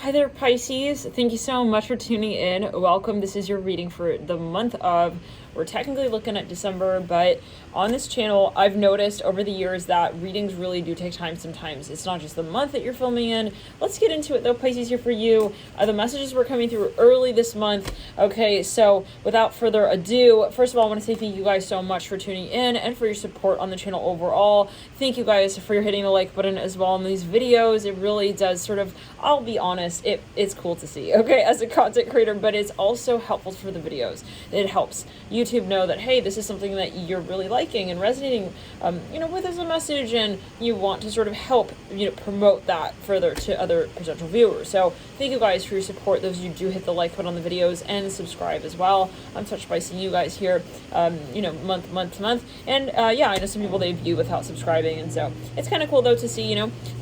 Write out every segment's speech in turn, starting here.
Hi there, Pisces. Thank you so much for tuning in. Welcome. This is your reading for the month of, we're technically looking at December, but on this channel, I've noticed over the years that readings really do take time sometimes. It's not just the month that you're filming in. Let's get into it though, Pisces, here for you. The messages were coming through early this month. Okay, so without further ado, first of all, I want to say thank you guys so much for tuning in and for your support on the channel overall. Thank you guys for hitting the like button as well on these videos. It really does sort of, I'll be honest, it's cool to see, okay, as a content creator, but it's also helpful for the videos. It helps YouTube know that, hey, this is something that you're really liking and resonating, with as a message, and you want to sort of help, promote that further to other potential viewers. So thank you guys for your support. Those of you do hit the like button on the videos and subscribe as well. I'm touched by seeing you guys here, month to month. And yeah, I know some people, they view without subscribing, and so it's kind of cool though to see,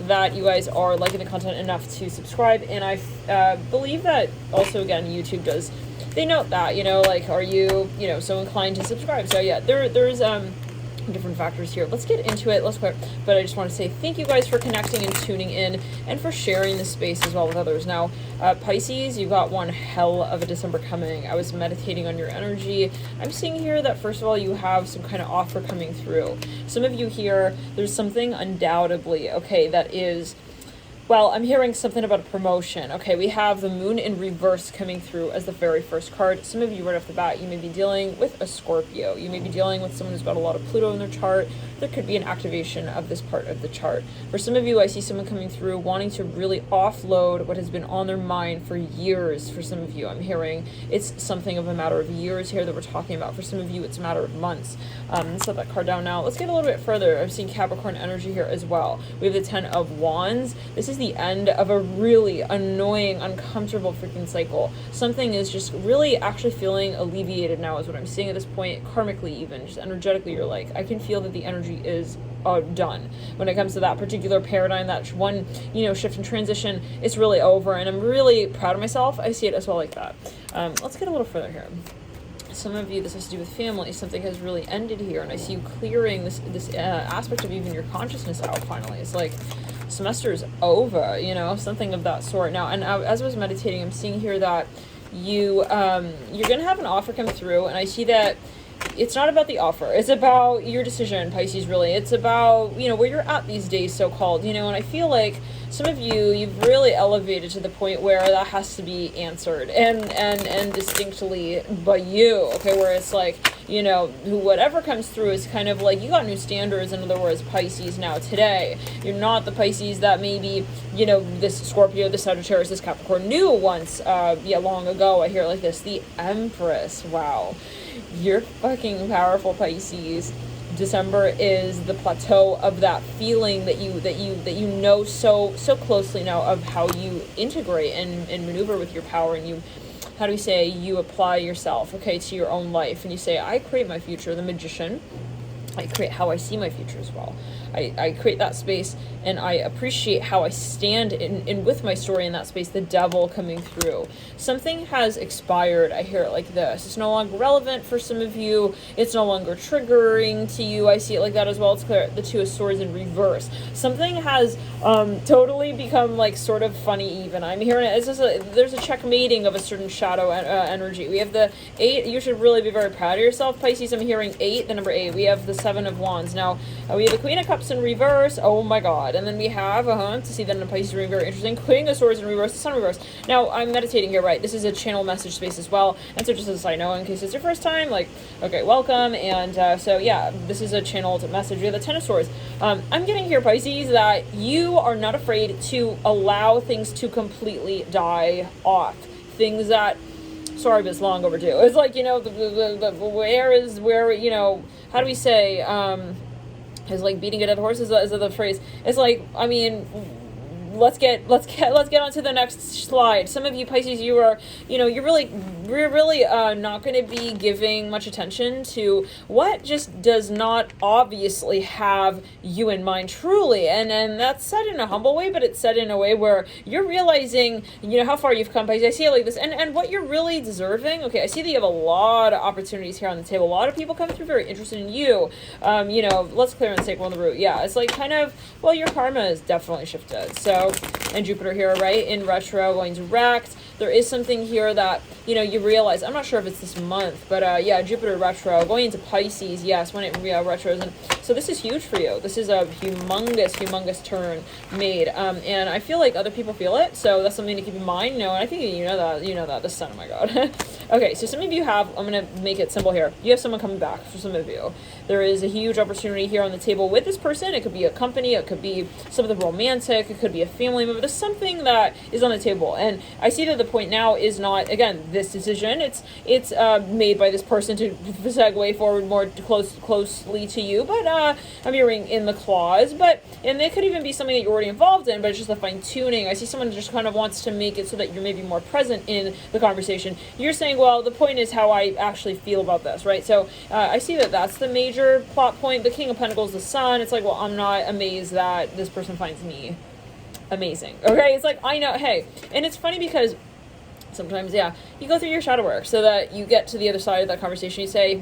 that you guys are liking the content enough to subscribe. And I believe that also, again, YouTube does, they note that, like, are you, so inclined to subscribe? So yeah, there's different factors here. Let's get into it. Let's quick, but I just want to say thank you guys for connecting and tuning in and for sharing this space as well with others. Now, Pisces, you've got one hell of a December coming. I was meditating on your energy. I'm seeing here that, first of all, you have some kind of offer coming through. Some of you here, there's something undoubtedly, okay, that is, well, I'm hearing something about a promotion. Okay, we have the moon in reverse coming through as the very first card. Some of you right off the bat, you may be dealing with a Scorpio. You may be dealing with someone who's got a lot of Pluto in their chart. There could be an activation of this part of the chart. For some of you, I see someone coming through wanting to really offload what has been on their mind for years. For some of you, I'm hearing it's something of a matter of years here that we're talking about. For some of you, it's a matter of months. Let's set that card down now. Let's get a little bit further. I'm seeing Capricorn energy here as well. We have the 10 of Wands. This is the end of a really annoying, uncomfortable freaking cycle. Something is just really actually feeling alleviated now is what I'm seeing at this point, karmically even, just energetically. You're like, I can feel that the energy is done. When it comes to that particular paradigm, that one, shift and transition, it's really over, and I'm really proud of myself. I see it as well like that. Let's get a little further here. Some of you, this has to do with family. Something has really ended here, and I see you clearing this aspect of even your consciousness out finally. It's like semester's over, something of that sort. Now, and as I was meditating, I'm seeing here that you're gonna have an offer come through, and I see that it's not about the offer. It's about your decision, Pisces, really. It's about, where you're at these days, so-called, and I feel like some of you, you've really elevated to the point where that has to be answered and distinctly by you, okay, where it's like, whatever comes through is kind of like, you got new standards, in other words, Pisces, now today. You're not the Pisces that maybe, this Scorpio, this Sagittarius, this Capricorn knew once, long ago. I hear it like this, the Empress. Wow. You're fucking powerful, Pisces. December is the plateau of that feeling that you know so closely now, of how you integrate and maneuver with your power, and you, how do we say, you apply yourself, okay, to your own life, and you say, I create my future, the magician. I create how I see my future as well. I create that space, and I appreciate how I stand in with my story in that space, the devil coming through. Something has expired. I hear it like this. It's no longer relevant for some of you. It's no longer triggering to you. I see it like that as well. It's clear. The Two of Swords in reverse. Something has totally become like sort of funny even. I'm hearing it. It's just there's a checkmating of a certain shadow energy. We have the 8. You should really be very proud of yourself, Pisces. I'm hearing 8, the number 8. We have the 7 of Wands. Now, we have the Queen of Cups in reverse. Oh my god. And then we have, to see that in a Pisces reading, very interesting, Queen of Swords in reverse, the Sun in reverse. Now, I'm meditating here, right? This is a channel message space as well. And so just as a side note, in case it's your first time, like, okay, welcome. And so, yeah, this is a channeled message. We have the 10 of Swords. I'm getting here, Pisces, that you are not afraid to allow things to completely die off. Things that, sorry, but it's long overdue. It's like, how do we say, is like beating a dead horse is the phrase. It's like, I mean, let's get on to the next slide. Some of you, Pisces, you are, you're really not going to be giving much attention to what just does not obviously have you in mind truly. And that's said in a humble way, but it's said in a way where you're realizing, how far you've come, Pisces. I see it like this, and what you're really deserving. Okay, I see that you have a lot of opportunities here on the table. A lot of people come through very interested in you. Let's clear and take one of the root. Yeah, it's like kind of, well, your karma is definitely shifted. So retro, and Jupiter here, right, in retro, going direct. There is something here that, you know, you realize, I'm not sure if it's this month, but yeah, Jupiter retro, going into Pisces, yes, when it retros. And so this is huge for you. This is a humongous turn made. And I feel like other people feel it, so that's something to keep in mind. No, I think you know that, the sun, oh my god. Okay, so some of you have, I'm going to make it simple here. You have someone coming back for some of you. There is a huge opportunity here on the table with this person. It could be a company, it could be something romantic, it could be a family member. There's something that is on the table. And I see that the point now is not, again, this decision. It's made by this person to segue forward more closely to you. But I'm hearing in the clause. And it could even be something that you're already involved in, but it's just a fine tuning. I see someone just kind of wants to make it so that you're maybe more present in the conversation. You're saying, well, the point is how I actually feel about this, right? So I see that that's the major plot point. The King of Pentacles, the Sun. It's like, well, I'm not amazed that this person finds me amazing. Okay, it's like, I know, hey, and it's funny because sometimes, yeah, you go through your shadow work so that you get to the other side of that conversation. You say,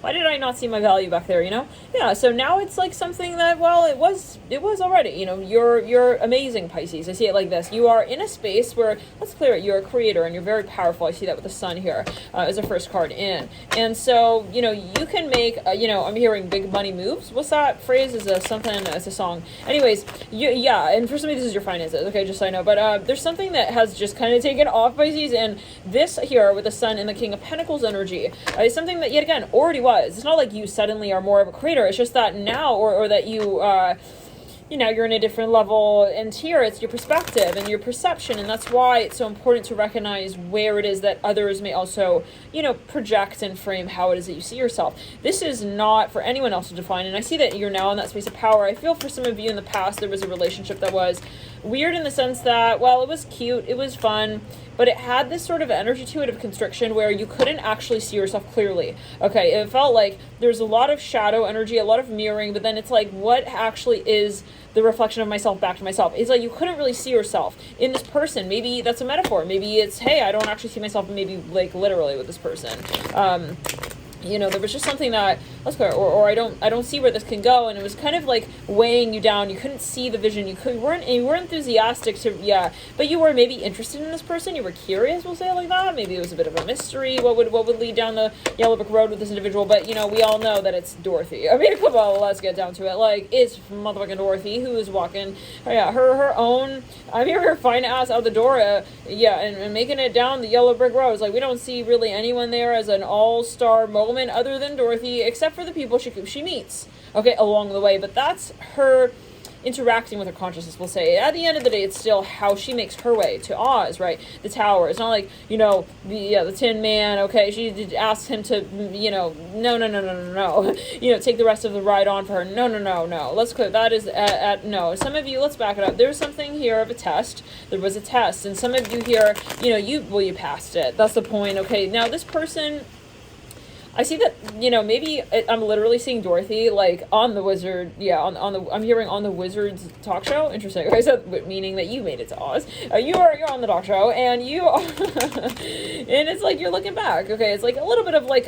why did I not see my value back there, you know? Yeah, so now it's like something that, well, it was already, you know, you're amazing, Pisces. I see it like this. You are in a space where, let's clear it, you're a creator and you're very powerful. I see that with the sun here as a first card in. And so, you know, you can make, you know, I'm hearing big money moves. What's that phrase? Is a something, it's a song. Anyways, yeah, and for some of this is your finances, okay, just so I know. But there's something that has just kind of taken off, Pisces, and this here with the Sun and the King of Pentacles energy is something that, yet again, already was. It's not like you suddenly are more of a creator. It's just that now, or that you, you know, you're in a different level, and here it's your perspective and your perception, and that's why it's so important to recognize where it is that others may also, you know, project and frame how it is that you see yourself. This is not for anyone else to define, and I see that you're now in that space of power. I feel for some of you in the past there was a relationship that was weird in the sense that, well, it was cute, it was fun, but it had this sort of energy to it of constriction where you couldn't actually see yourself clearly. Okay, it felt like there's a lot of shadow energy, a lot of mirroring, but then it's like, what actually is the reflection of myself back to myself? It's like you couldn't really see yourself in this person. Maybe that's a metaphor. Maybe it's, hey, I don't actually see myself maybe like literally with this person. You know, there was just something that, let's go, or I don't see where this can go, and it was kind of like weighing you down. You couldn't see the vision. You weren't enthusiastic to, yeah, but you were maybe interested in this person. You were curious, we'll say it like that. Maybe it was a bit of a mystery. What would lead down the yellow brick road with this individual? But you know, we all know that it's Dorothy. I mean, come on, let's get down to it. Like, it's motherfucking Dorothy who is walking, yeah, her own. I'm here, her fine ass out the door, yeah, and making it down the yellow brick road. It's like we don't see really anyone there as an all-star moment other than Dorothy, except for the people she meets, okay, along the way. But that's her interacting with her consciousness, we'll say. At the end of the day, it's still how she makes her way to Oz, right? The tower. It's not like, you know, the Tin Man, okay, she asks him to, you know, no. You know, take the rest of the ride on for her. No. Let's clear. That is no. Some of you, let's back it up. There's something here of a test. There was a test. And some of you here, you know, you passed it. That's the point, okay? Now, this person, I see that, you know, maybe I'm literally seeing Dorothy, like, on the Wizard, yeah, I'm hearing on the Wizard's talk show. Interesting. Okay, so, meaning that you made it to Oz. You're on the talk show, and you are, and it's like, you're looking back, okay? It's like a little bit of, like,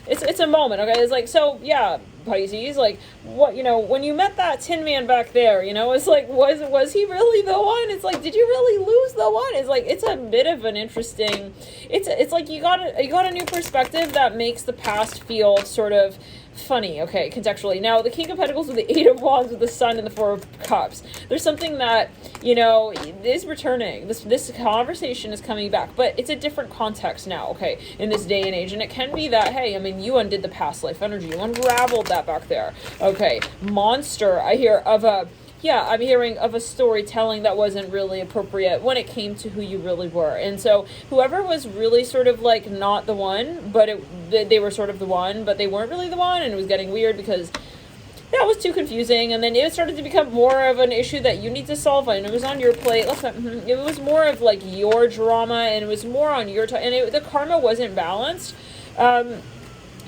it's a moment, okay? It's like, so, yeah, Pisces, like, what, you know, when you met that Tin Man back there, you know, it's like, was he really the one? It's like, did you really lose the one? It's like, it's a bit of an interesting, it's like you got a new perspective that makes the past feel sort of funny, okay, contextually. Now, the King of Pentacles with the Eight of Wands with the Sun and the Four of Cups. There's something that, you know, is returning. This conversation is coming back, but it's a different context now, okay, in this day and age. And it can be that, hey, I mean, you undid the past life energy. You unraveled that back there. Okay, monster, I hear of a, yeah, I'm hearing of a storytelling that wasn't really appropriate when it came to who you really were. And so whoever was really sort of like not the one, but they were sort of the one, but they weren't really the one, and it was getting weird because that was too confusing. And then it started to become more of an issue that you need to solve, and it was on your plate. It was more of like your drama, and it was more on your time, and the karma wasn't balanced.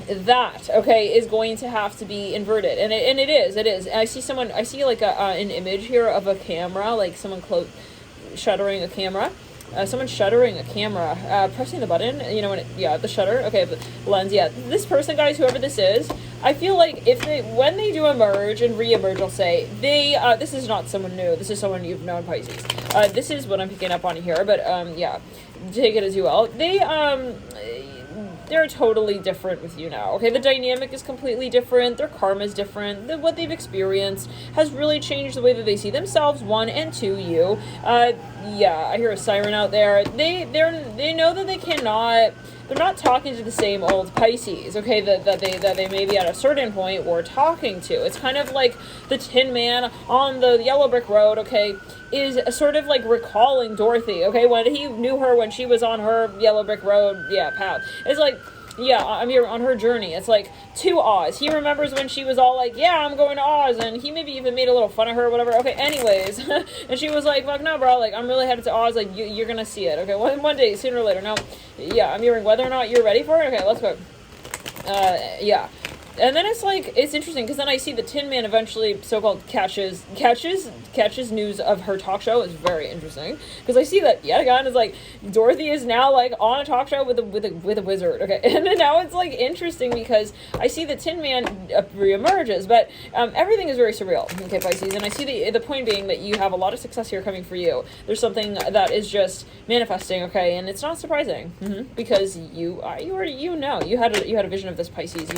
That, okay, is going to have to be inverted, and it is. And I see like an image here of a camera, like someone shuttering a camera. Someone shuttering a camera, pressing the button, you know, when the shutter, okay, the lens, yeah. This person, guys, whoever this is, I feel like when they do emerge and re-emerge, I'll say, this is not someone new, this is someone you've known, Pisces. This is what I'm picking up on here, but, yeah, take it as you will. They're totally different with you now, okay? The dynamic is completely different, their karma is different, what they've experienced has really changed the way that they see themselves, one, and two, you. Yeah, I hear a siren out there. They know that they're not talking to the same old Pisces, okay, that they maybe at a certain point were talking to. It's kind of like the Tin Man on the yellow brick road, okay, is sort of like recalling Dorothy, okay, when he knew her when she was on her yellow brick road, yeah, path. It's like, yeah, I'm here on her journey. It's like to Oz. He remembers when she was all like, yeah, I'm going to Oz, and he maybe even made a little fun of her or whatever. Okay, anyways, and she was like, fuck no, bro, like, I'm really headed to Oz, like, you're gonna see it, okay, one day, sooner or later. Now, yeah, I'm hearing whether or not you're ready for it. Okay, let's go. Yeah. And then it's like, it's interesting, because then I see the Tin Man eventually so-called catches news of her talk show. Is very interesting, because I see that yet again, it's like, Dorothy is now, like, on a talk show with a wizard, okay? And then now it's, like, interesting, because I see the Tin Man re-emerges, but everything is very surreal, okay, Pisces, and I see the point being that you have a lot of success here coming for you. There's something that is just manifesting, okay, and it's not surprising, because you had a vision of this, Pisces.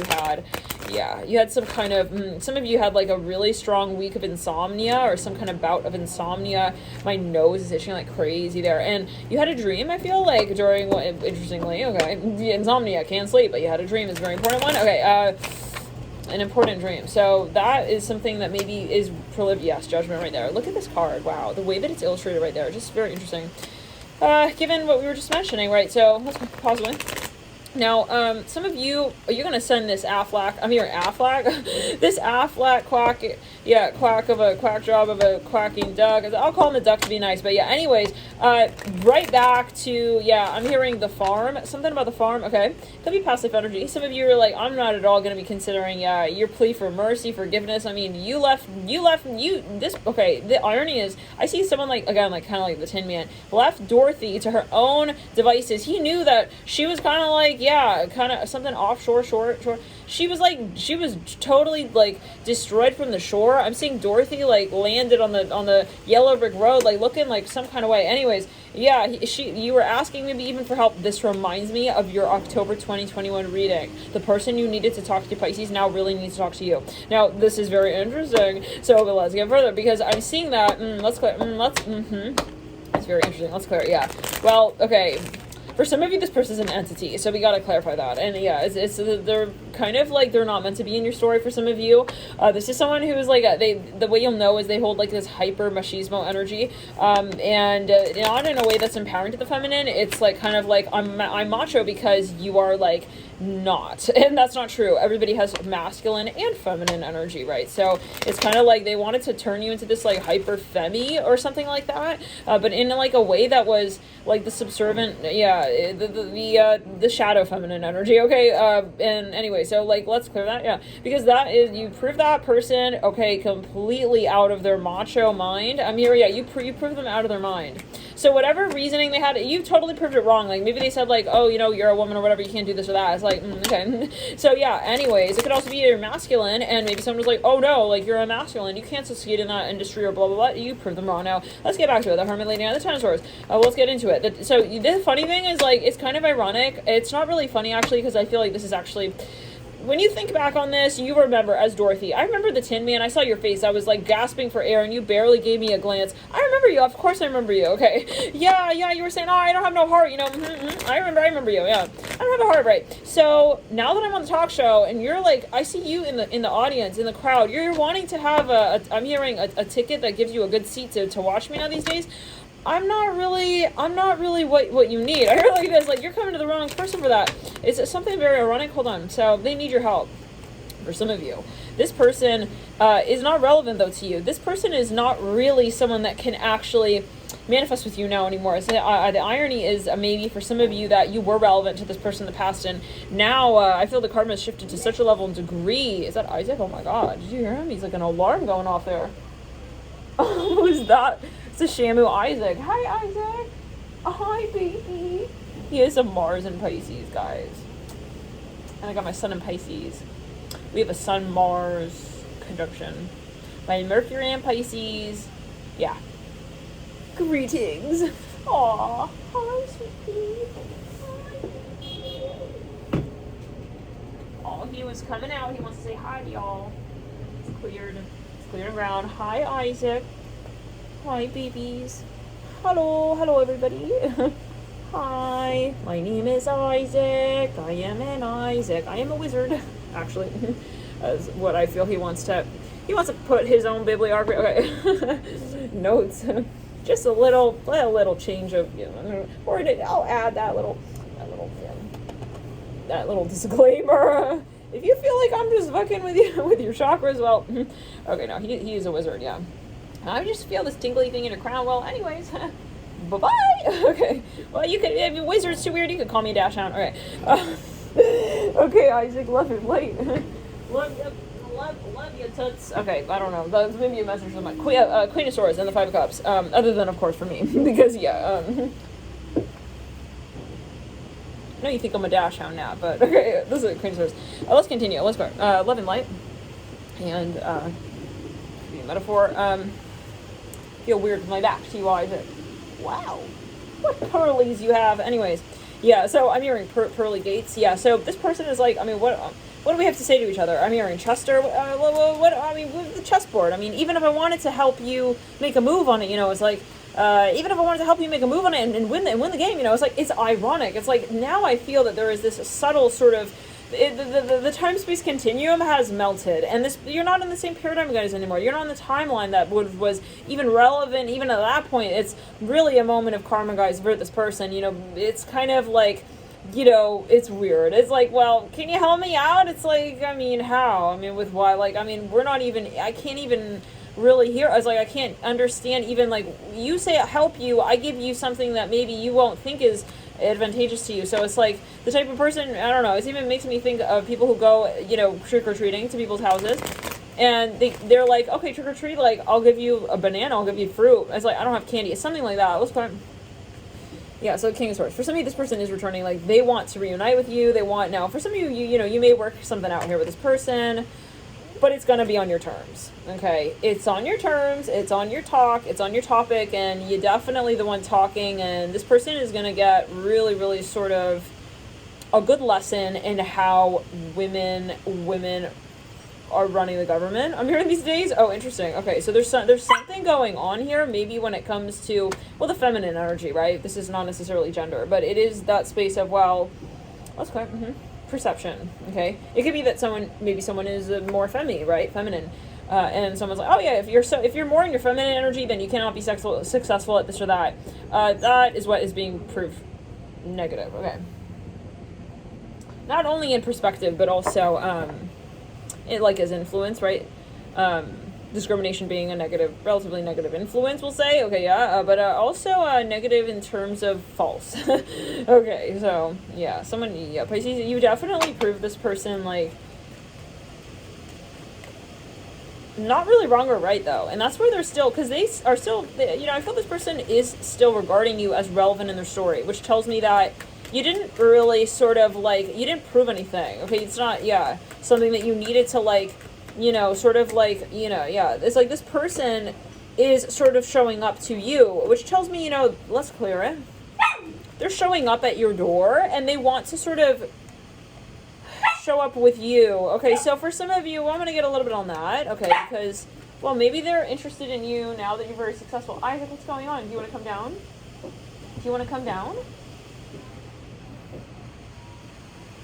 You had some kind of, some of you had like a really strong week of insomnia or some kind of bout of insomnia. My nose is itching like crazy there. And you had a dream, I feel like, during, interestingly, okay, insomnia, can't sleep, but you had a dream, is a very important one. Okay, an important dream. So that is something that maybe is prolific. Yes, judgment right there. Look at this card. Wow, the way that it's illustrated right there, just very interesting. Given what we were just mentioning, right? So let's pause away. Now, some of you, you're going to send this Aflac, I'm hearing Aflac, this Aflac quack, yeah, quack of a quack job of a quacking duck. I'll call him a duck to be nice, but yeah, anyways, right back to, yeah, I'm hearing the farm, something about the farm, okay, could be past life energy. Some of you are like, I'm not at all going to be considering, your plea for mercy, forgiveness. I mean, okay, the irony is, I see someone like, again, like, kind of like the Tin Man, left Dorothy to her own devices. He knew that she was kind of like, yeah, kind of something offshore, shore. She was totally like destroyed from the shore. I'm seeing Dorothy like landed on the yellow brick road, like looking like some kind of way. Anyways, yeah, you were asking maybe even for help. This reminds me of your October 2021 reading. The person you needed to talk to, Pisces, now really needs to talk to you. Now, this is very interesting. So let's get further, because I'm seeing that. Let's clear. It's very interesting. Let's clear. Yeah. Well, okay. For some of you, this person is an entity, so we gotta clarify that. And yeah, they're kind of like, they're not meant to be in your story for some of you. This is someone who is like, the way you'll know is they hold like this hyper machismo energy, and not in a way that's empowering to the feminine. It's like kind of like, I'm macho because you are like not, and that's not true. Everybody has masculine and feminine energy, right? So it's kind of like they wanted to turn you into this like hyper femi or something like that, but in like a way that was like the subservient, yeah, the shadow feminine energy, okay? And anyway, so like, let's clear that, yeah, because that is, you prove that person, okay, completely out of their macho mind. I'm here, yeah, you prove them out of their mind. So whatever reasoning they had, you totally proved it wrong. Like, maybe they said like, oh, you're a woman or whatever, you can't do this or that. It's like, okay. So yeah, anyways, it could also be you're masculine, and maybe someone was like, oh no, like, you're a masculine, you can't succeed in that industry or blah, blah, blah. You proved them wrong. Now, let's get back to it. The Hermit Lady and the Ten of Swords. Let's get into it. So the funny thing is, like, it's kind of ironic. It's not really funny, actually, because I feel like this is actually... When you think back on this, you remember as Dorothy. I remember the Tin Man. I saw your face. I was like gasping for air, and you barely gave me a glance. I remember you. Of course I remember you. Okay. Yeah, you were saying, oh, I don't have no heart, I remember you. Yeah. I don't have a heart, right? So now that I'm on the talk show, and you're like, I see you in the audience, in the crowd. You're wanting to have I'm hearing a ticket that gives you a good seat to watch me now these days. I'm not really what you need. I hear like this, like, you're coming to the wrong person for that. It's something very ironic. Hold on. So they need your help. For some of you, this person is not relevant though to you. This person is not really someone that can actually manifest with you now anymore. So the irony is maybe for some of you that you were relevant to this person in the past, and now I feel the karma has shifted to such a level and degree. Is that Isaac? Oh my God, did you hear him? He's like an alarm going off there. Who's that? It's a Shamu Isaac. Hi, Isaac. Hi, baby. He is a Mars and Pisces, guys. And I got my sun in Pisces. We have a Sun-Mars conjunction. My Mercury and Pisces. Yeah. Greetings. Aw. Hi, sweetie. Oh, he was coming out. He wants to say hi to y'all. It's cleared. It's cleared around. Hi, Isaac. Hi, babies. Hello. Hello, everybody. Hi. My name is Isaac. I am an Isaac. I am a wizard, actually. That's what I feel he wants to put his own bibliography. Okay. Notes. Just a little change of, or I'll add that little disclaimer. If you feel like I'm just fucking with you with your chakras, well, okay, no, he is a wizard, yeah. I just feel this tingly thing in your crown. Well, anyways, bye-bye. Okay, well, you could, if your wizard's too weird, you could call me Dash Hound. Okay, okay, Isaac, love it, late. Love you, toots. Okay, I don't know. That's maybe a message from my Queen of Swords and the Five of Cups. Other than, of course, for me, because yeah. I know you think I'm a Dash Hound now, but okay, this is Queen of Swords. Let's continue. Let's go. Love and light, and metaphor. Feel weird with my back. See why? Wow, what curlies you have. Anyways, yeah. So I'm hearing pearly gates. Yeah. So this person is like, I mean, what do we have to say to each other? I'm hearing Chester. What? I mean, with the chessboard. I mean, even if I wanted to help you make a move on it, it's like. Even if I wanted to help you make a move on it and win the game, it's like, it's ironic. It's like, now I feel that there is this subtle sort of, the time-space continuum has melted, and you're not in the same paradigm, guys, anymore. You're not on the timeline that was even relevant, even at that point. It's really a moment of karma, guys, for this person. It's kind of like, it's weird. It's like, well, can you help me out? It's like, I mean, how? I mean, with what? Like, I mean, I can't even really hear. I was like, I can't understand even, like, you say help you, I give you something that maybe you won't think is advantageous to you. So it's like the type of person, I don't know, it even makes me think of people who go, trick-or-treating to people's houses, and they're like, okay, trick-or-treat, like, I'll give you a banana, I'll give you fruit. It's like, I don't have candy. It's something like that. Let's put yeah, so King of Swords. For some of you, this person is returning, like, they want to reunite with you. Now, for some of you, you may work something out here with this person, but it's going to be on your terms, okay? It's on your terms, it's on your talk, it's on your topic, and you're definitely the one talking, and this person is going to get really, really sort of a good lesson in how women are running the government. I'm hearing these days. Oh, interesting. Okay, so there's something going on here, maybe when it comes to, well, the feminine energy, right? This is not necessarily gender, but it is that space of, well, let's go. Perception, okay? It could be that someone is more feminine, and someone's like, oh yeah, if you're more in your feminine energy, then you cannot be successful at this or that. That is what is being proved negative, okay? Not only in perspective, but also it like as influence, right? Discrimination being a relatively negative influence, we'll say. Okay, yeah, but also negative in terms of false. Okay, so yeah, Pisces, you definitely proved this person, like, not really wrong or right, though, and that's where they're still, because I feel this person is still regarding you as relevant in their story, which tells me that you didn't really sort of, like, you didn't prove anything. Okay, it's not, something that you needed to, like, sort of like, it's like this person is sort of showing up to you, which tells me, let's clear it. They're showing up at your door, and they want to sort of show up with you. Okay, so for some of you, I'm going to get a little bit on that, okay, because, well, maybe they're interested in you now that you're very successful. Isaac, what's going on? Do you want to come down?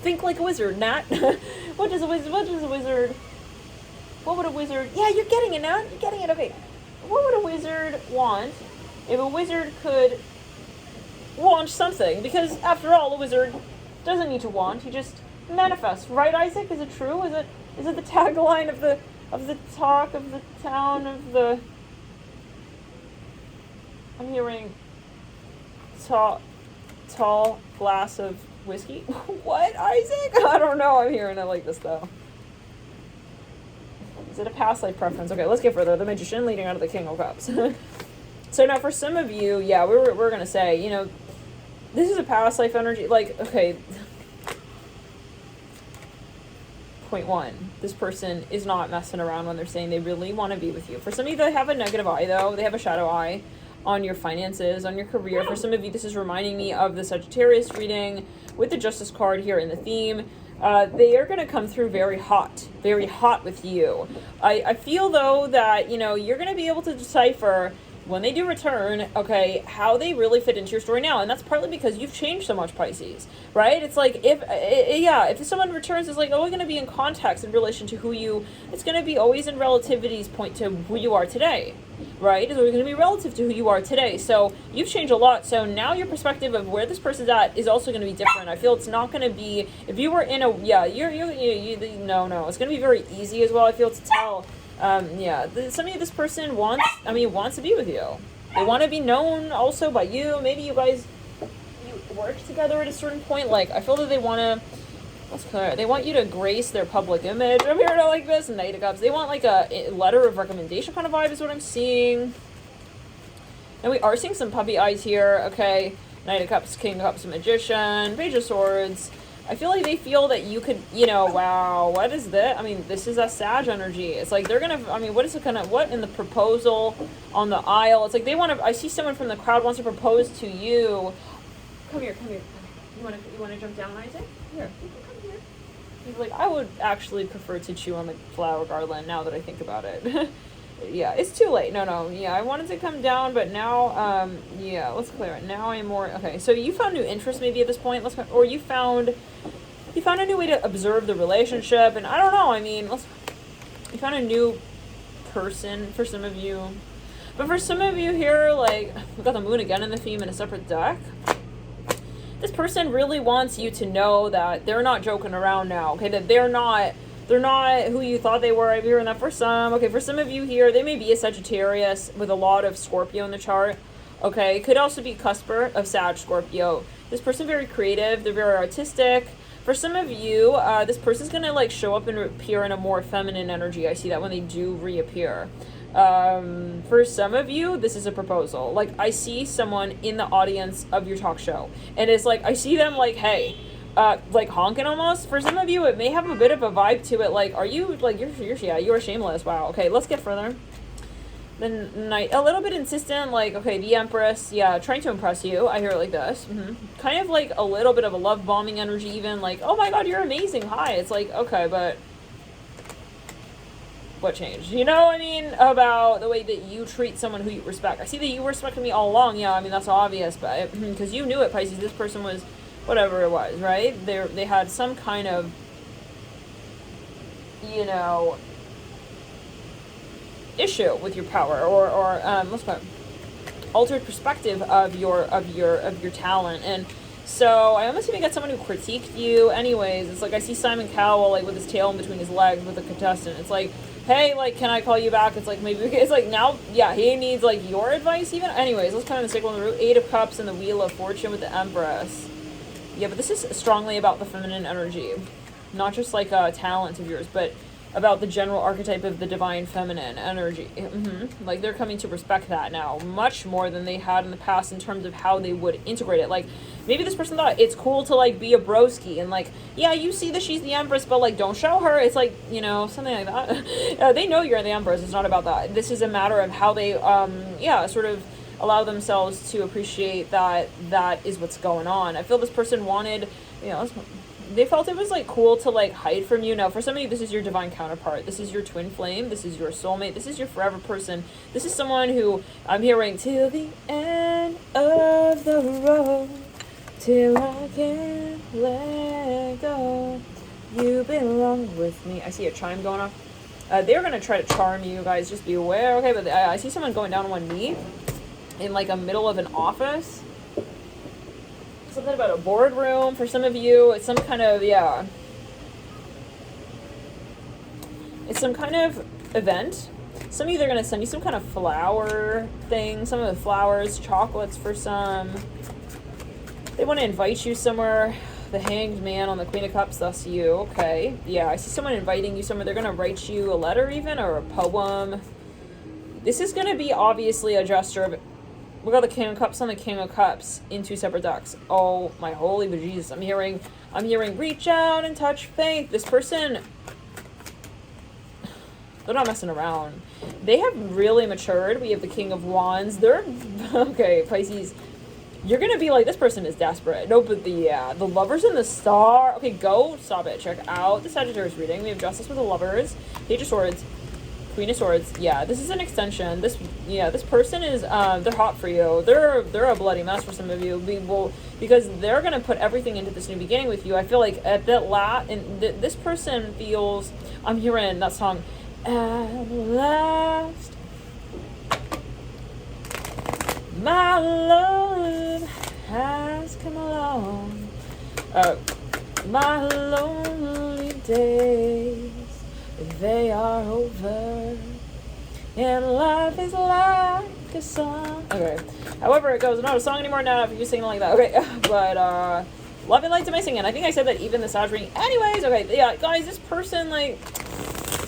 Think like a wizard, Nat. What would a wizard... Yeah, you're getting it, Nat. You're getting it, okay. What would a wizard want if a wizard could want something? Because, after all, a wizard doesn't need to want. He just manifests. Right, Isaac? Is it true? Is it the tagline of the talk of the town of the... I'm hearing tall glass of whiskey. What, Isaac? I don't know. I'm hearing it like this, though. Is it a past life preference? Okay, let's get further. The Magician leading out of the King of Cups. So now for some of you, yeah, we're going to say, this is a past life energy. Like, okay, Point one, this person is not messing around when they're saying they really want to be with you. For some of you, they have a negative eye, though. They have a shadow eye on your finances, on your career. For some of you, this is reminding me of the Sagittarius reading with the Justice card here in the theme. They are going to come through very hot with you. I feel, though, that, you know, you're going to be able to decipher when they do return, okay, how they really fit into your story now. And that's partly because you've changed so much, Pisces, right? It's like, if someone returns, it's like always going to be in context in relation to it's going to be always in relativity's point to who you are today, right? It's always going to be relative to who you are today. So you've changed a lot. So now your perspective of where this person's at is also going to be different. I feel it's not going to be, if you were in no, it's going to be very easy as well, I feel, to tell. Some of this person wants to be with you. They want to be known also by you. Maybe you guys, you work together at a certain point. Like, I feel that they want you to grace their public image. I'm hearing it like this, Knight of Cups. They want like a letter of recommendation kind of vibe is what I'm seeing. And we are seeing some puppy eyes here, okay? Knight of Cups, King of Cups, Magician, Page of Swords. I feel like they feel that you could, wow, what is this? I mean, this is a Sag energy. It's like they're going to, what in the proposal on the aisle? It's like I see someone from the crowd wants to propose to you. Come here. You want to jump down, Isaac? Here, come here. He's like, I would actually prefer to chew on the flower garland now that I think about it. Yeah, it's too late. No, I wanted to come down, but now, let's clear it. Now I'm more, okay, so you found new interest maybe at this point, or you found a new way to observe the relationship, and I don't know, you found a new person for some of you, but for some of you here, like, we've got the moon again in the theme in a separate deck. This person really wants you to know that they're not joking around now, okay, that they're not who you thought they were. I'm hearing that for some. Okay, for some of you here, they may be a Sagittarius with a lot of Scorpio in the chart. Okay, could also be cusper of Sag, Scorpio. This person very creative. They're very artistic. For some of you, this person's going to like show up and appear in a more feminine energy. I see that when they do reappear. For some of you, this is a proposal. Like, I see someone in the audience of your talk show. And it's like, I see them like, hey, like honking almost. For some of you, it may have a bit of a vibe to it. Like, are you like you're shameless? Wow. Okay, let's get further. Then Knight, a little bit insistent. Like, okay, the Empress, trying to impress you. I hear it like this. Kind of like a little bit of a love bombing energy, even like, oh my God, you're amazing. Hi. It's like, okay, but what changed? You know what I mean? About the way that you treat someone who you respect. I see that you respected me all along. Yeah, I mean that's obvious, but because you knew it, Pisces. This person was. Whatever it was, right? They had some kind of, issue with your power, or let's call it altered perspective of your talent. And so I almost even got someone who critiqued you. Anyways, it's like I see Simon Cowell like with his tail in between his legs with a contestant. It's like, hey, like, can I call you back? It's like maybe it's like now, he needs like your advice even. Anyways, let's kind of stick on the root. 8 of Cups and the Wheel of Fortune with the Empress. Yeah, but this is strongly about the feminine energy. Not just like a talent of yours, but about the general archetype of the divine feminine energy. Like, they're coming to respect that now much more than they had in the past in terms of how they would integrate it. Like, maybe this person thought it's cool to like be a broski and like, yeah, you see that she's the Empress, but like don't show her. It's like, something like that. They know you're the Empress. It's not about that. This is a matter of how they sort of allow themselves to appreciate that is what's going on. I feel this person wanted, they felt it was like cool to like hide from you. Now, for some of you, this is your divine counterpart. This is your twin flame. This is your soulmate. This is your forever person. This is someone who I'm hearing till the end of the road, till I can't let go. You belong with me. I see a chime going off. They're gonna try to charm you guys. Just be aware, okay? But I see someone going down on one knee in like a middle of an office. Something about a boardroom. For some of you, it's some kind of, it's some kind of event. Some of you, they're going to send you some kind of flower thing. Some of the flowers, chocolates for some. They want to invite you somewhere. The Hanged Man on the Queen of Cups, that's you. Okay. Yeah, I see someone inviting you somewhere. They're going to write you a letter even, or a poem. This is going to be obviously a gesture of, we got the King of Cups on the King of Cups in 2 separate decks. Oh my holy bejesus. I'm hearing reach out and touch faith. This person They're not messing around. They have really matured. We have the King of Wands. They're, okay, Pisces, you're gonna be like, this person is desperate. No, but the Lovers and the Star. Okay, go, stop it. Check out the Sagittarius reading. We have Justice with the Lovers, Page of Swords, Queen of Swords. Yeah, this is an extension. This person is, they're hot for you. They're a bloody mess for some of you. Because they're gonna put everything into this new beginning with you. I feel like at that this person feels, I'm hearing that song, at last, my love has come along. My lonely days, they are over, and life is like a song. Okay, however it goes, not a song anymore now if you're singing like that. Okay, but love and light to my singing. I think I said that even the Sag reading. Anyways, okay, yeah, guys, this person, like,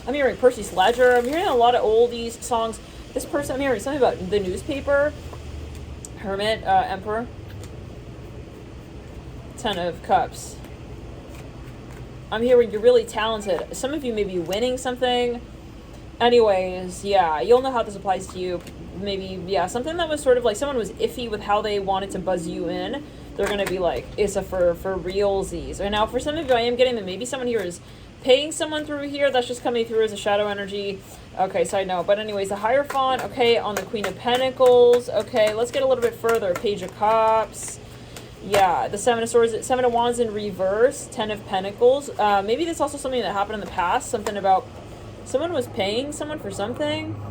I'm hearing Percy Sledger. I'm hearing a lot of oldies songs. This person, I'm hearing something about the newspaper. Hermit, Emperor. 10 of Cups. I'm hearing you're really talented. Some of you may be winning something. Anyways, yeah, you'll know how this applies to you. Maybe, yeah, something that was sort of like someone was iffy with how they wanted to buzz you in. They're going to be like, it's a for realsies. And now for some of you, I am getting that maybe someone here is paying someone through here. That's just coming through as a shadow energy. Okay, side note. But anyways, the Hierophant, okay, on the Queen of Pentacles. Okay, let's get a little bit further. Page of Cups. Yeah, the Seven of Swords, Seven of Wands in reverse, 10 of Pentacles. Maybe that's also something that happened in the past. Something about someone was paying someone for something.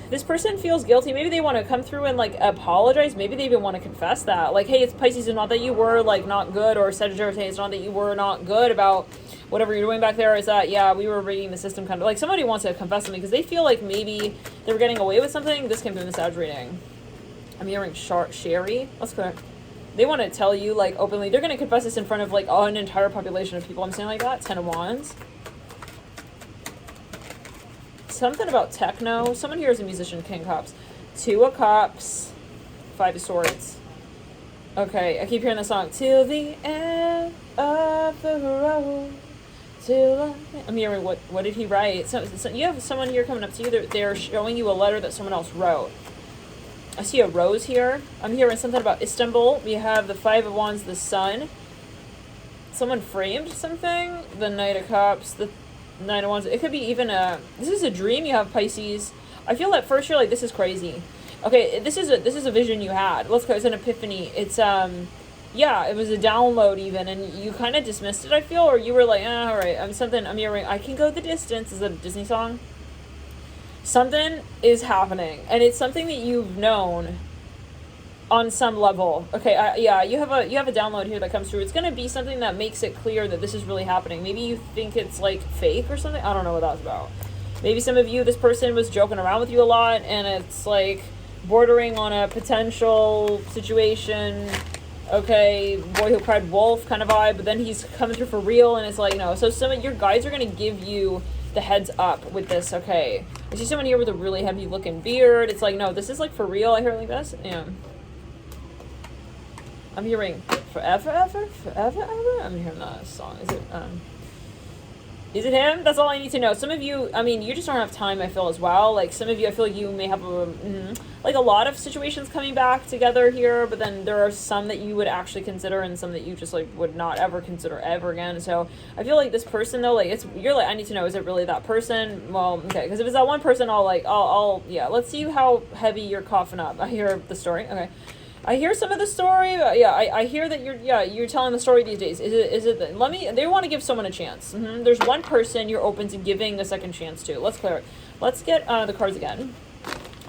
This person feels guilty. Maybe they want to come through and, like, apologize. Maybe they even want to confess that. Like, hey, it's Pisces, it's not that you were, like, not good. Or Sagittarius, hey, it's not that you were not good about whatever you're doing back there. Is that, yeah, we were rigging the system kind of. Like, somebody wants to confess something because they feel like maybe they were getting away with something. This came through in the Sag reading. I'm hearing Sherry. That's correct. They want to tell you, like, openly. They're going to confess this in front of, like, an entire population of people. I'm saying like that. 10 of Wands. Something about techno. Someone here is a musician. King of Cups. 2 of Cups. 5 of Swords. Okay, I keep hearing the song. Till the end of the road. I'm hearing, what did he write? So you have someone here coming up to you. They're showing you a letter that someone else wrote. I see a rose here. I'm hearing something about Istanbul. We have the 5 of Wands, the Sun. Someone framed something. The Knight of Cups, the 9 of Wands. It could be even this is a dream you have, Pisces. I feel at first you're like, this is crazy. Okay, this is a vision you had. Let's go, it's an epiphany. It's, yeah, it was a download even, and you kind of dismissed it, I feel, or you were like, all right, I'm hearing, I can go the distance. Is that a Disney song? Something is happening, and it's something that you've known on some level. Okay, yeah, you have a download here that comes through. It's gonna be something that makes it clear that this is really happening. Maybe you think it's like fake or something. I don't know what that's about. Maybe some of you, this person was joking around with you a lot, and it's like bordering on a potential situation. Okay, boy who cried wolf kind of vibe, but then he's coming through for real, and it's like, no. So some of your guides are gonna give you the heads up with this. Okay, I see someone here with a really heavy looking beard. It's like, no, this is like for real. I hear it like this. Yeah, I'm hearing forever I'm hearing that song. Is it him? That's all I need to know. Some of you, I mean, you just don't have time, I feel, as well. Like, some of you, I feel like you may have like a lot of situations coming back together here, but then there are some that you would actually consider and some that you just, like, would not ever consider ever again. So I feel like this person, though, like, you're like, I need to know, is it really that person? Well, okay, because if it's that one person, yeah, let's see how heavy you're coughing up. I hear the story. Okay. I hear some of the story. Yeah, I hear that you're telling the story these days. Is it they want to give someone a chance. There's one person you're open to giving a second chance to. Let's clear it. Let's get the cards again.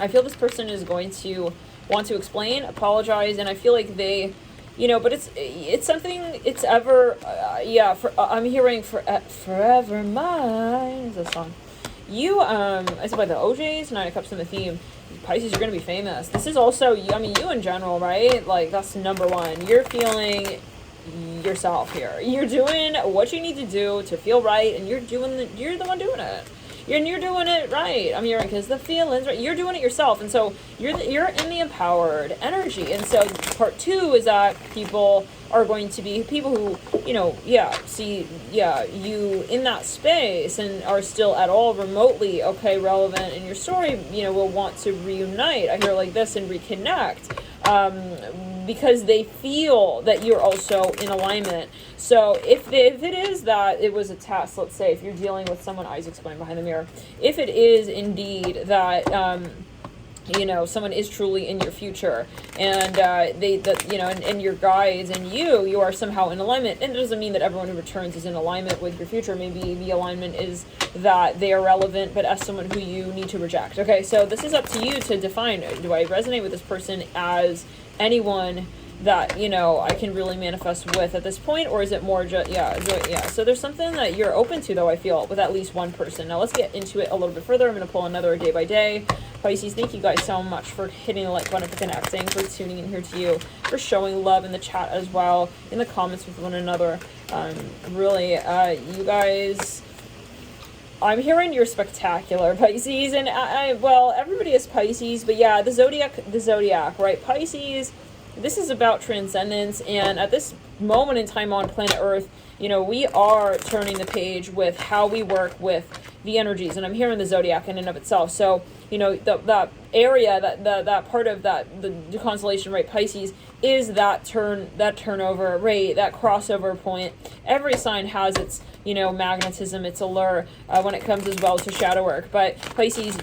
I feel this person is going to want to explain, apologize, and I feel like they, but it's something, it's ever, I'm hearing forever mine is a song. It's by the OJs, 9 of Cups in the theme. Pisces, you're going to be famous. This is also, I mean, you in general, right? Like, that's number one. You're feeling yourself here. You're doing what you need to do to feel right, and you're the one doing it. You're doing it right. I'm hearing, because the feelings, right? You're doing it yourself, and so you're in the empowered energy. And so part two is that people are going to be people who, see, you in that space and are still at all remotely, relevant in your story, will want to reunite. I hear like this and reconnect. Because they feel that you're also in alignment. So if it is that it was a test, let's say if you're dealing with someone, Isaac's going behind the mirror, if it is indeed that someone is truly in your future, and and your guides and you are somehow in alignment, and it doesn't mean that everyone who returns is in alignment with your future. Maybe the alignment is that they are relevant, but as someone who you need to reject. Okay, so this is up to you to define, do I resonate with this person as anyone that I can really manifest with at this point, or is it more just so there's something that you're open to, though, I feel, with at least one person. Now let's get into it a little bit further. I'm going to pull another day by day. Pisces, thank you guys so much for hitting the like button, for connecting, for tuning in here to you, for showing love in the chat as well, in the comments with one another. Really, you guys, I'm hearing you're spectacular, Pisces, and everybody is Pisces, but yeah, the zodiac, right? Pisces, this is about transcendence, and at this moment in time on planet Earth, we are turning the page with how we work with the energies, and I'm hearing the zodiac in and of itself. So, that area, that part of the constellation, right, Pisces, is that turnover, right, that crossover point. Every sign has its, magnetism, its allure, when it comes as well to shadow work. But Pisces,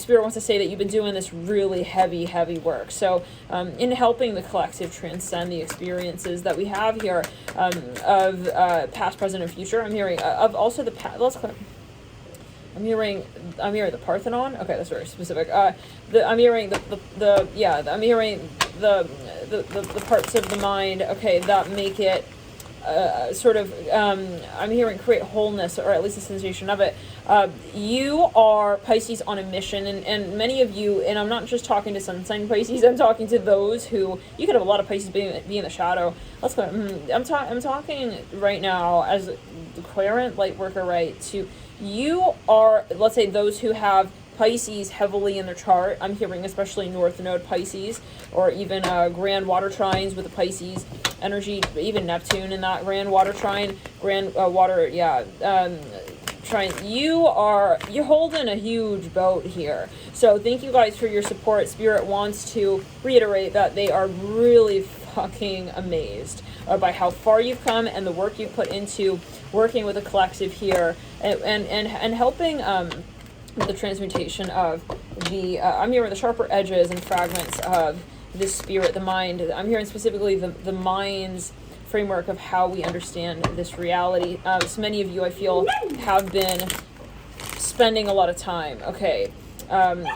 Spirit wants to say that you've been doing this really heavy work. So, in helping the collective transcend the experiences that we have here, of past, present, and future, I'm hearing of also the past. I'm hearing the Parthenon. Okay, that's very specific. I'm hearing I'm hearing the parts of the mind. Okay, that make it I'm hearing create wholeness, or at least a sensation of it. You are Pisces on a mission, and many of you, and I'm not just talking to sun sign Pisces, I'm talking to those who, you could have a lot of Pisces be in the shadow. Let's go. I'm talking right now as the clairant light worker, right, to you are, let's say, those who have Pisces heavily in their chart. I'm hearing especially North Node Pisces, or even grand water trines with the Pisces energy, even Neptune in that grand water trine, trine. You're holding a huge boat here. So thank you guys for your support. Spirit wants to reiterate that they are really fucking amazed by how far you've come and the work you've put into working with a collective here, and helping the transmutation of the I'm hearing the sharper edges and fragments of the spirit, the mind. I'm hearing specifically the mind's framework of how we understand this reality. So many of you, I feel, have been spending a lot of time,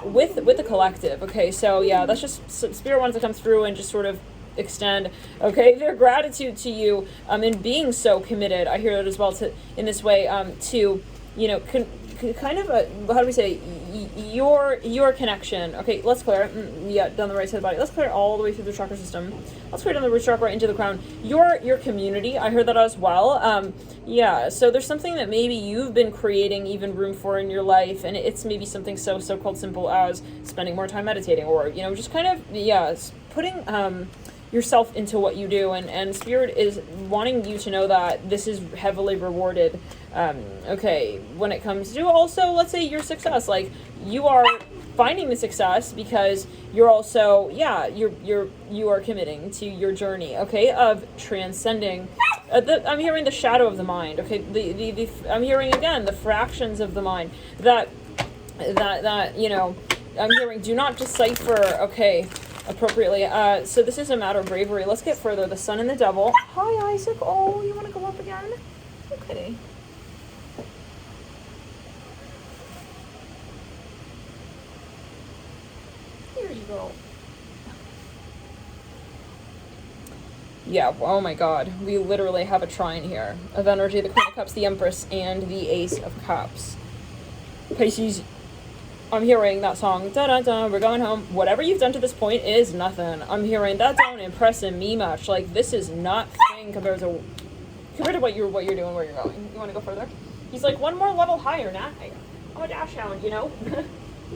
with the collective. Okay, so yeah, that's just Spirit wants to come through and just sort of extend, their gratitude to you, in being so committed. I hear that as well, to in this way, to kind of how do we say, your connection. Okay, let's clear down the right side of the body. Let's clear all the way through the chakra system. Let's clear down the root chakra into the crown. Your community, I heard that as well. So there's something that maybe you've been creating even room for in your life, and it's maybe something so called simple as spending more time meditating, or just kind of putting yourself into what you do, and Spirit is wanting you to know that this is heavily rewarded. When it comes to also, let's say, your success, like you are finding the success because you're also you are committing to your journey, of transcending. I'm hearing the shadow of the mind. I'm hearing again the fractions of the mind that I'm hearing. Do not decipher. Appropriately. So this is a matter of bravery. Let's get further. The Sun and the Devil. Hi, Isaac. Oh, you want to go up again? Okay. Here you go. Yeah, oh my god. We literally have a trine here of energy. The Queen of Cups, the Empress, and the Ace of Cups. Pisces, I'm hearing that song, da-da-da, we're going home. Whatever you've done to this point is nothing. I'm hearing that don't impress me much. Like, this is not thing compared to what you're doing, where you're going. You want to go further? He's like, one more level higher, Nat. I'm a dash hound, He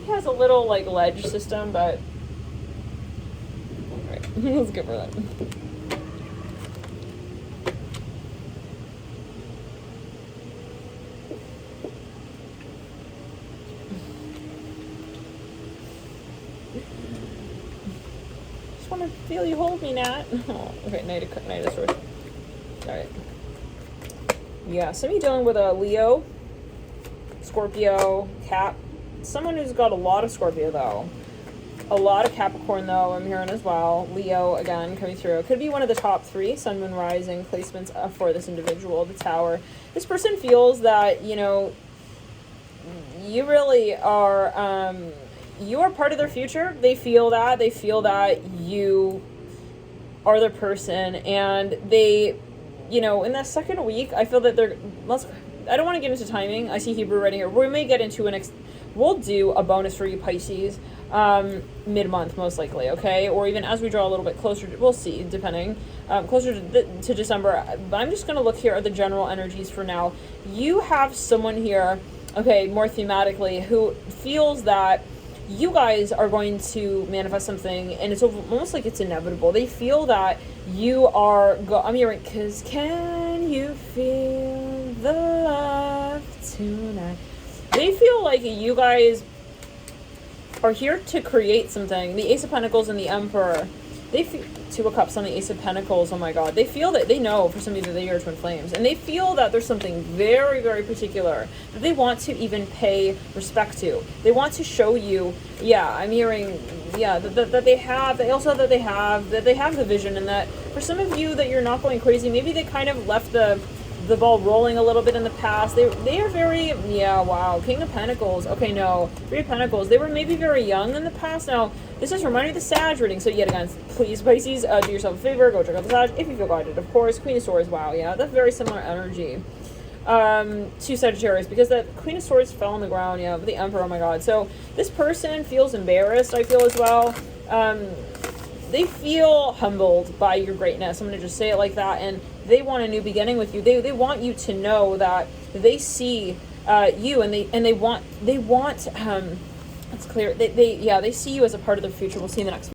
has a little, like, ledge system, but... Alright, let's go for that. Will you hold me, Nat? Oh, okay, Knight of Swords. Alright. Yeah, some of you dealing with a Leo, Scorpio, Cap. Someone who's got a lot of Scorpio, though. A lot of Capricorn, though, I'm hearing as well. Leo, again, coming through. Could be one of the top 3 Sun, Moon, Rising placements for this individual, the Tower. This person feels that, you know, you really are, you are part of their future. They feel that. They feel that you are their person. And they, you know, in that second week, I feel that they're, I don't want to get into timing. I see Hebrew writing here. We may get into we'll do a bonus for you, Pisces, mid-month, most likely, okay? Or even as we draw a little bit closer, we'll see, depending, closer to December. But I'm just going to look here at the general energies for now. You have someone here, okay, more thematically, who feels that you guys are going to manifest something, and it's almost like it's inevitable. They feel that you are, I'm hearing, because can you feel the love tonight? They feel like you guys are here to create something. The Ace of Pentacles and the Emperor. They feel 2 of Cups on the Ace of Pentacles. Oh my God. They feel that, they know for some of you that they are twin flames. And they feel that there's something very, very particular that they want to even pay respect to. They want to show you, yeah, I'm hearing, yeah, that they have, they also that they have the vision, and that for some of you that you're not going crazy, maybe they kind of left the ball rolling a little bit in the past. They are very, yeah, wow. King of Pentacles. Okay, no. 3 of Pentacles. They were maybe very young in the past. Now, this is reminding me of the Sag reading. So yet again, please, Pisces, do yourself a favor. Go check out the Sag if you feel guided. Of course, Queen of Swords. Wow, yeah. That's very similar energy to Sagittarius, because that Queen of Swords fell on the ground, yeah, with the Emperor. Oh my God. So this person feels embarrassed, I feel, as well. They feel humbled by your greatness. I'm going to just say it like that. And they want a new beginning with you. They want you to know that they see you, and they want it's clear. They see you as a part of their future. We'll see in the next